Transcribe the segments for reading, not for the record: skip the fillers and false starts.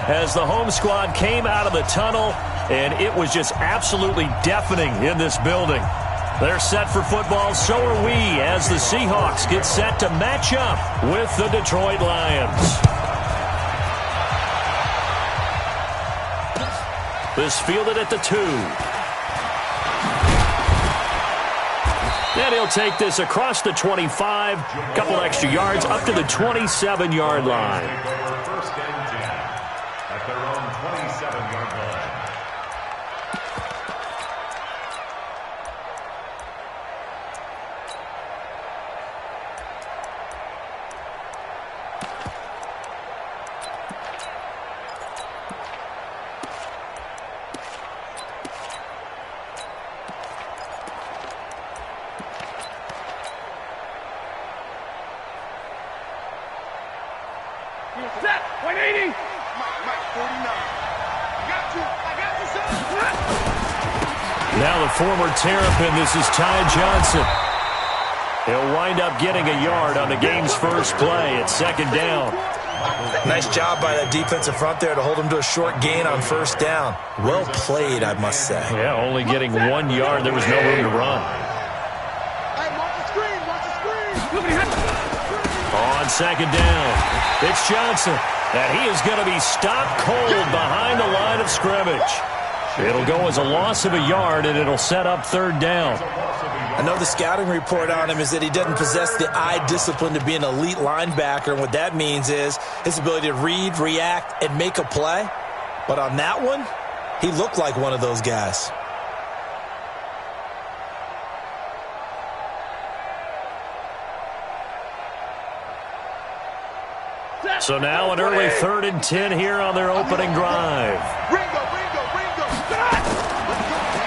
as the home squad came out of the tunnel, and it was just absolutely deafening in this building. They're set for football, so are we, as the Seahawks get set to match up with the Detroit Lions. This fielded at the 2. And he'll take this across the 25, couple extra yards, up to the 27-yard line. First and 10 at their own 27-yard line. Set, 180. Mike, 49. I got you, son. Now the former Terrapin, this is Ty Johnson. He'll wind up getting a yard on the game's first play at second down. Nice job by that defensive front there to hold him to a short gain on first down. Well played, I must say. Yeah, only getting 1 yard. There was no room to run. Hey, watch the screen, watch the screen. On second down, it's Johnson, and he is going to be stopped cold behind the line of scrimmage. It'll go as a loss of a yard, and it'll set up third down. I know the scouting report on him is that he doesn't possess the eye discipline to be an elite linebacker, and what that means is his ability to read, react, and make a play. But on that one, he looked like one of those guys. So now an early 3rd and 10 here on their opening drive. Ringo.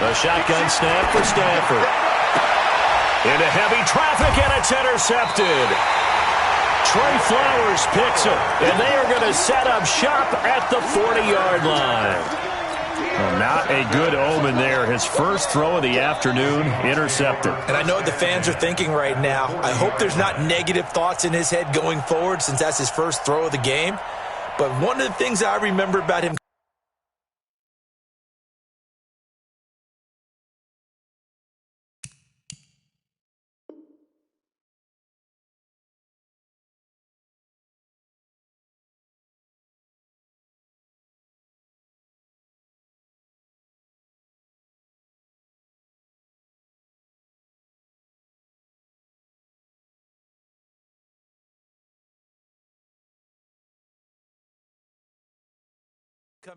The shotgun snap for Stanford. Into heavy traffic, and it's intercepted. Trey Flowers picks him, and they are going to set up shop at the 40-yard line. Well, not a good omen there. His first throw of the afternoon, intercepted. And I know what the fans are thinking right now. I hope there's not negative thoughts in his head going forward since that's his first throw of the game. But one of the things I remember about him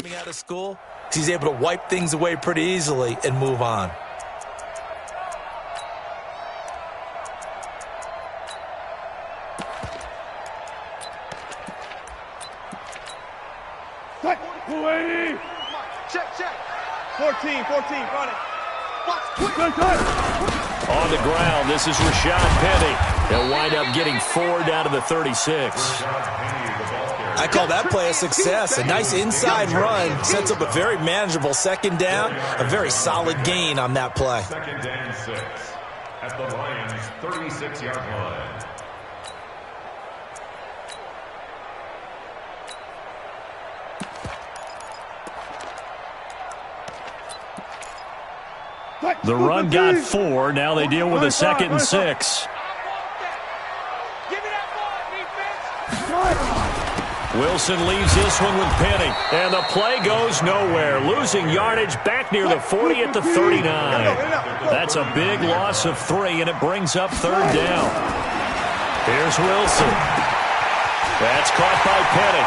coming out of school, he's able to wipe things away pretty easily and move on. Set, 280. Check. 14, run it. Watch, quick. On the ground, this is Rashad Penny. He'll wind up getting 4 down to the 36. I call that play a success. A nice inside run sets up a very manageable second down, a very solid gain on that play. Second and 6 at the Lions' 36-yard line. The run got 4. Now they deal with a 2nd and 6. Wilson leaves this one with Penny, and the play goes nowhere. Losing yardage back near the 40 at the 39. That's a big loss of 3, and it brings up third down. Here's Wilson. That's caught by Penny.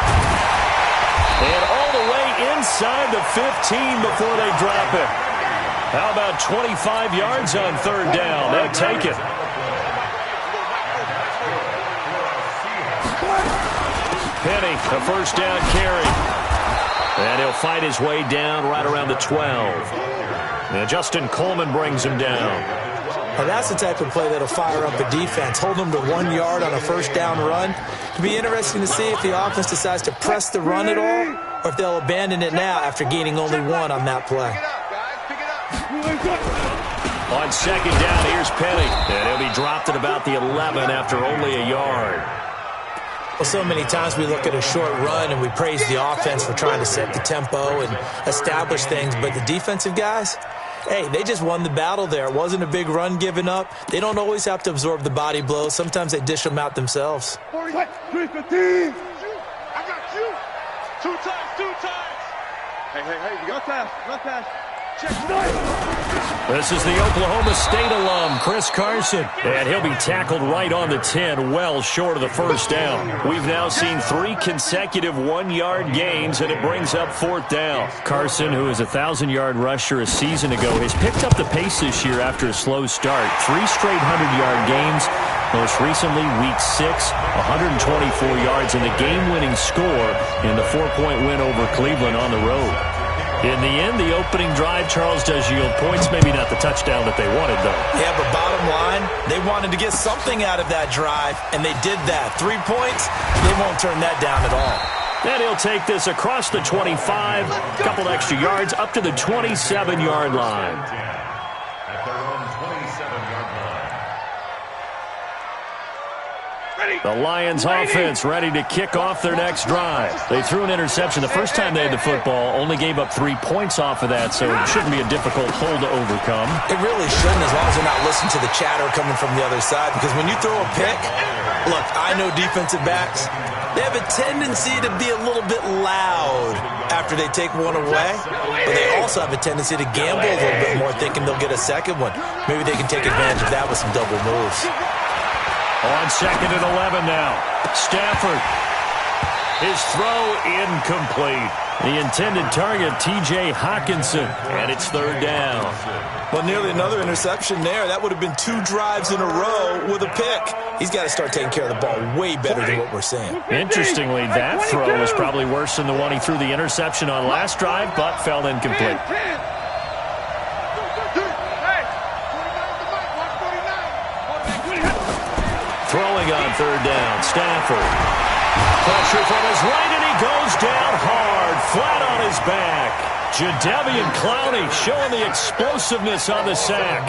And all the way inside the 15 before they drop it. How about 25 yards on third down? They'll take it. Penny, a first down carry. And he'll fight his way down right around the 12. And Justin Coleman brings him down. Now that's the type of play that'll fire up a defense. Hold them to 1 yard on a first down run. It'll be interesting to see if the offense decides to press the run at all, or if they'll abandon it now after gaining only 1 on that play. On second down, here's Penny. And he'll be dropped at about the 11 after only a yard. Well, so many times we look at a short run and we praise the offense for trying to set the tempo and establish things, but the defensive guys, hey, they just won the battle there. It wasn't a big run given up. They don't always have to absorb the body blows. Sometimes they dish them out themselves. 315. I got you. Two times. Hey, you got pass. Check. This is the Oklahoma State alum, Chris Carson, and he'll be tackled right on the 10, well short of the first down. We've now seen 3 consecutive 1-yard gains, and it brings up 4th down. Carson, who is a 1,000-yard rusher a season ago, has picked up the pace this year after a slow start. 3 straight 100-yard games. Most recently, Week 6, 124 yards, and the game-winning score in the 4-point win over Cleveland on the road. In the end, the opening drive, Charles, does yield points. Maybe not the touchdown that they wanted, though. Yeah, but bottom line, they wanted to get something out of that drive, and they did that. 3 points, they won't turn that down at all. And he'll take this across the 25, a couple extra yards, up to the 27-yard line. At their own 27-yard line. The Lions offense ready to kick off their next drive. They threw an interception the first time they had the football, only gave up 3 points off of that, so it shouldn't be a difficult hole to overcome. It really shouldn't, as long as they're not listening to the chatter coming from the other side, because when you throw a pick, look, I know defensive backs, they have a tendency to be a little bit loud after they take one away, but they also have a tendency to gamble a little bit more, thinking they'll get a second one. Maybe they can take advantage of that with some double moves. On 2nd and 11 now. Stafford. His throw incomplete. The intended target, T.J. Hawkinson, and it's 3rd down. Well, nearly another interception there. That would have been 2 drives in a row with a pick. He's got to start taking care of the ball way better than what we're seeing. Interestingly, that throw was probably worse than the one he threw the interception on last drive, but fell incomplete. Throwing on 3rd down, Stafford. Pressure from his right, and he goes down hard, flat on his back. Jadeveon Clowney showing the explosiveness on the sack.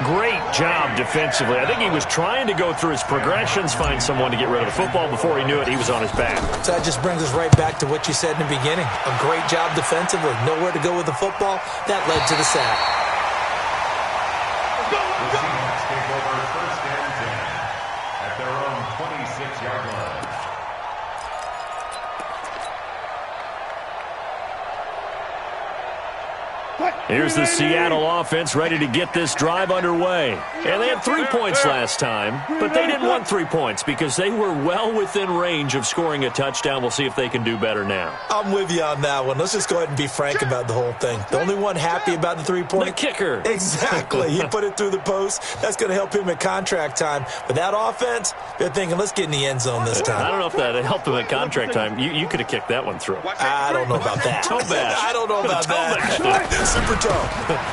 Great job defensively. I think he was trying to go through his progressions, find someone to get rid of the football. Before he knew it, he was on his back. So that just brings us right back to what you said in the beginning. A great job defensively. Nowhere to go with the football. That led to the sack. Here's the Seattle offense ready to get this drive underway. And they had 3 points last time, but they didn't want 3 points because they were well within range of scoring a touchdown. We'll see if they can do better now. I'm with you on that one. Let's just go ahead and be frank about the whole thing. The only one happy about the 3-point? The kicker. Exactly. He put it through the post. That's going to help him at contract time. But that offense, they're thinking, let's get in the end zone this time. I don't know if that helped him at contract time. You could have kicked that one through. I don't know about that. Toe bash. I don't know about that. Super toe.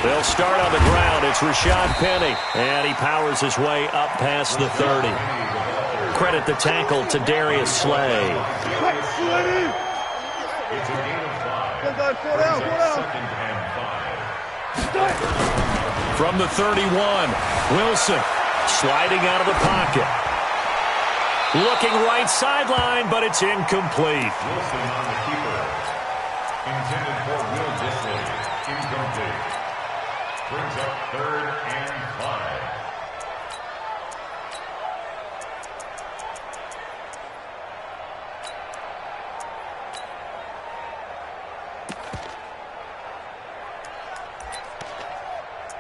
They'll start on the ground. It's Rashad Penny, and he powers his way up past the 30. Credit the tackle to Darius Slay. It's a gain of 5. Second and 5. From the 31, Wilson sliding out of the pocket. Looking right sideline, but it's incomplete. Wilson on the keeper. Intended for Will Disley. Incomplete. Brings up 3rd and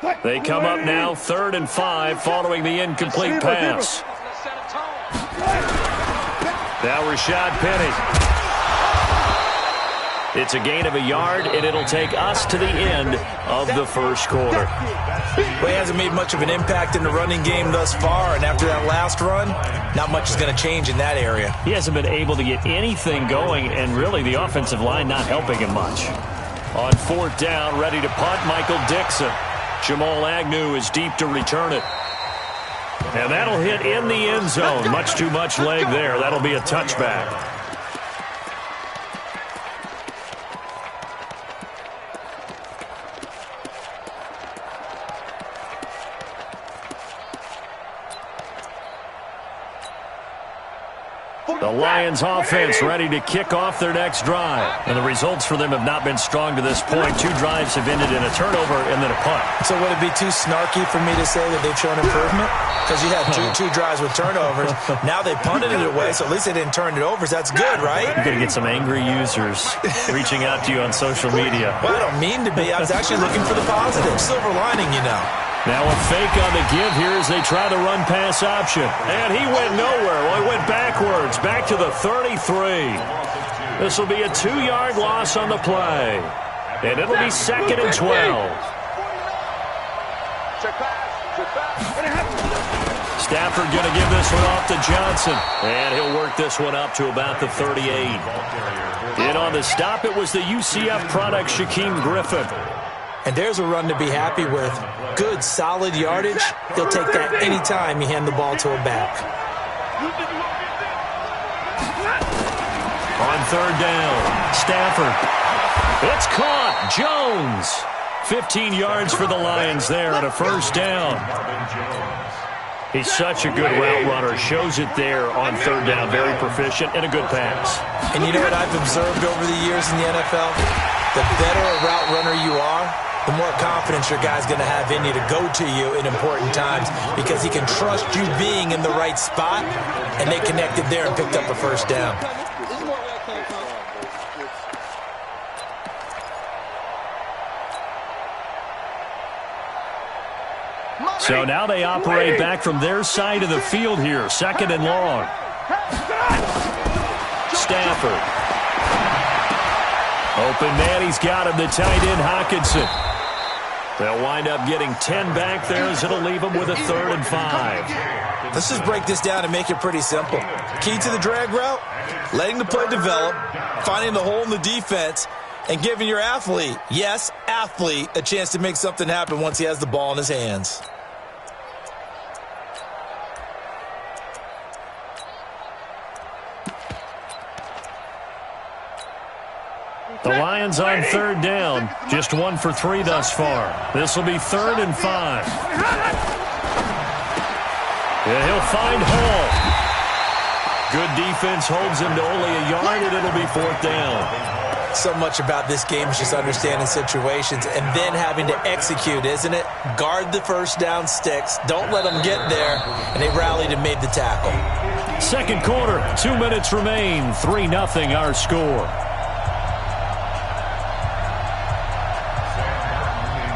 5. They come up now, 3rd and 5, following the incomplete pass. Now Rashad Penny. It's a gain of a yard, and it'll take us to the end of the first quarter. Well, he hasn't made much of an impact in the running game thus far, and after that last run, not much is going to change in that area. He hasn't been able to get anything going, and really the offensive line not helping him much. On 4th down, ready to punt, Michael Dixon. Jamal Agnew is deep to return it. And that'll hit in the end zone. Much too much leg there. That'll be a touchback. The Lions offense ready to kick off their next drive. And the results for them have not been strong to this point. 2 drives have ended in a turnover and then a punt. So would it be too snarky for me to say that they've shown improvement? Because you had two drives with turnovers. Now they punted it away, so at least they didn't turn it over. So that's good, right? You're going to get some angry users reaching out to you on social media. Well, I don't mean to be. I was actually looking for the positive. Silver lining, you know. Now a fake on the give here as they try the run-pass option. And he went nowhere. Well, he went backwards, back to the 33. This will be a 2-yard loss on the play. And it'll be 2nd and 12. Stafford going to give this one off to Johnson. And he'll work this one up to about the 38. In on the stop, it was the UCF product, Shaquem Griffin. And there's a run to be happy with. Good, solid yardage. He'll take that anytime you hand the ball to a back. On 3rd down, Stafford. It's caught. Jones. 15 yards for the Lions there and a 1st down. He's such a good route runner. Shows it there on 3rd down. Very proficient and a good pass. And you know what I've observed over the years in the NFL? The better a route runner you are, the more confidence your guy's going to have in you to go to you in important times because he can trust you being in the right spot, and they connected there and picked up a 1st down. So now they operate back from their side of the field here, 2nd and long. Stafford. Open man, he's got him, the tight end Hockenson. They'll wind up getting 10 back there as it'll leave them with a 3rd and 5. Let's just break this down and make it pretty simple. Key to the drag route, letting the play develop, finding the hole in the defense, and giving your athlete, yes, athlete, a chance to make something happen once he has the ball in his hands. The Lions on 3rd down. Just 1 for 3 thus far. This will be 3rd and 5. And he'll find Hall. Good defense holds him to only a yard, and it'll be 4th down. So much about this game is just understanding situations and then having to execute, isn't it? Guard the 1st down sticks. Don't let them get there. And they rallied and made the tackle. 2nd quarter, 2 minutes remain. 3-0 our score.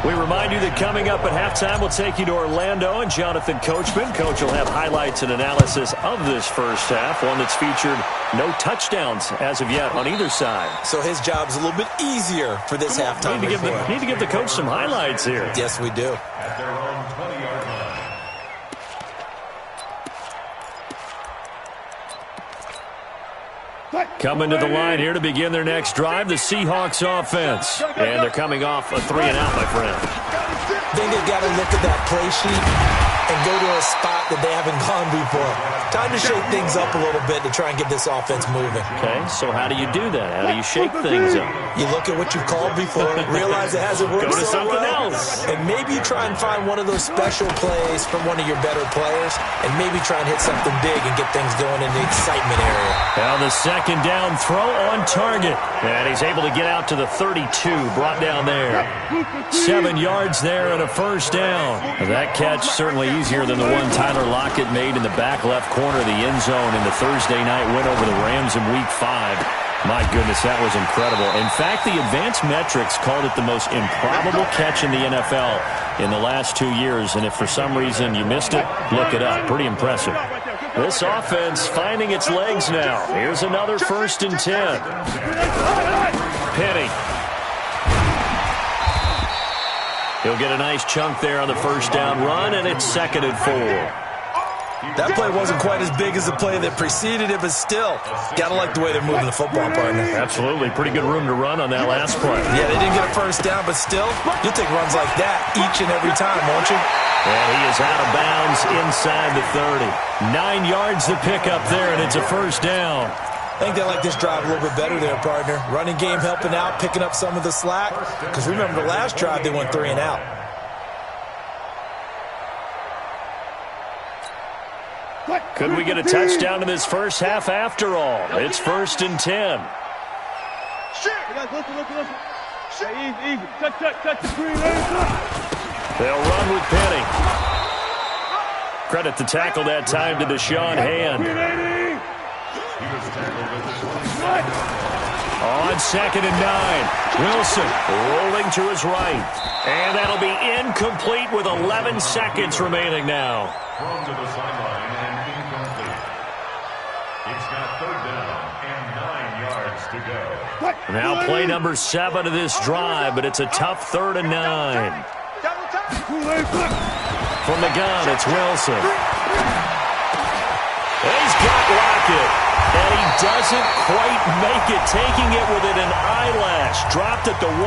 We remind you that coming up at halftime, we'll take you to Orlando and Jonathan Coachman. Coach will have highlights and analysis of this first half, one that's featured no touchdowns as of yet on either side. So his job's a little bit easier for this halftime. Need to give the coach some highlights here. Yes, we do. At their own 20-yard line. Coming to the line here to begin their next drive, the Seahawks offense. And they're coming off a 3-and-out, my friend. I think they've got to look at that play sheet and go to a spot that they haven't gone before. Time to shake things up a little bit to try and get this offense moving. Okay, so how do you do that? How do you shake things up? You look at what you've called before, realize it hasn't worked Go to so something well, else. and maybe try and find one of those special plays from one of your better players, and maybe try and hit something big and get things going in the excitement area. Now the 2nd down throw on target. And he's able to get out to the 32, brought down there. 7 yards there and a 1st down. That catch certainly easier than the one Tyler Lockett made in the back left corner of the end zone in the Thursday night win over the Rams in Week 5. My goodness, that was incredible. In fact, the advanced metrics called it the most improbable catch in the NFL in the last 2 years. And if for some reason you missed it, look it up. Pretty impressive. This offense finding its legs now. Here's another 1st and 10. Penny. He'll get a nice chunk there on the 1st down run, and it's 2nd and 4. That play wasn't quite as big as the play that preceded it, but still, got to like the way they're moving the football, partner. Absolutely. Pretty good room to run on that last play. Yeah, they didn't get a 1st down, but still, you'll take runs like that each and every time, won't you? And he is out of bounds inside the 30. 9 yards to pick up there, and it's a 1st down. I think they like this drive a little bit better there, partner. Running game helping out, picking up some of the slack. Because remember, the last drive, they went 3-and-out. Could we get a touchdown in this first half after all? It's 1st and 10. Listen. Easy. Touch the green. They'll run with Penny. Credit the tackle that time to Deshaun Hand. He was tackled at the 20. On 2nd and 9, Wilson rolling to his right. And that'll be incomplete with 11 seconds remaining now. Thrown to the sideline and incomplete. It's got 3rd down and 9 yards to go. Now play number 7 of this drive, but it's a tough 3rd and 9. From the gun, it's Wilson. He's got Lockett. And he doesn't quite make it, taking it within an eyelash. Dropped at the 1.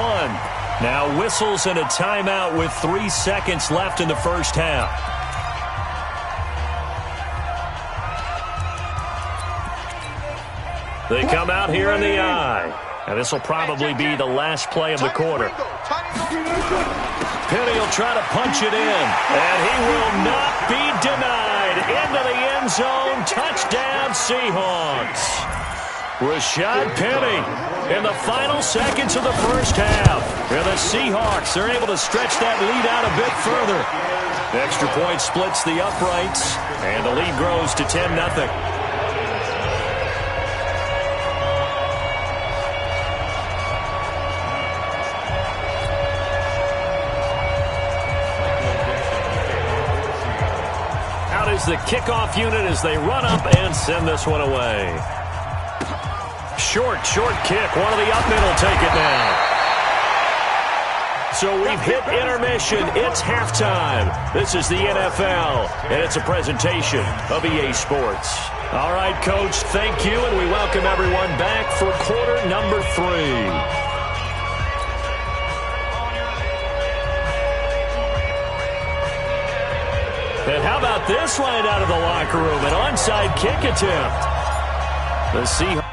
Now whistles and a timeout with 3 seconds left in the first half. They come out here in the eye. And this will probably be the last play of the quarter. Penny will try to punch it in. And he will not be denied. Into the end zone. Touchdown, Seahawks. Rashad Penny in the final seconds of the first half. And the Seahawks are able to stretch that lead out a bit further. Extra point splits the uprights. And the lead grows to 10-0. The kickoff unit as they run up and send this one away. Short kick. One of the up middle take it down. So we've hit intermission. It's halftime. This is the NFL, and it's a presentation of EA Sports. All right, Coach, thank you, and we welcome everyone back for quarter number 3. And how about this right out of the locker room? An onside kick attempt. The Seahawks.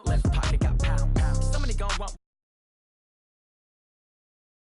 Left pocket got pound. Somebody gon' want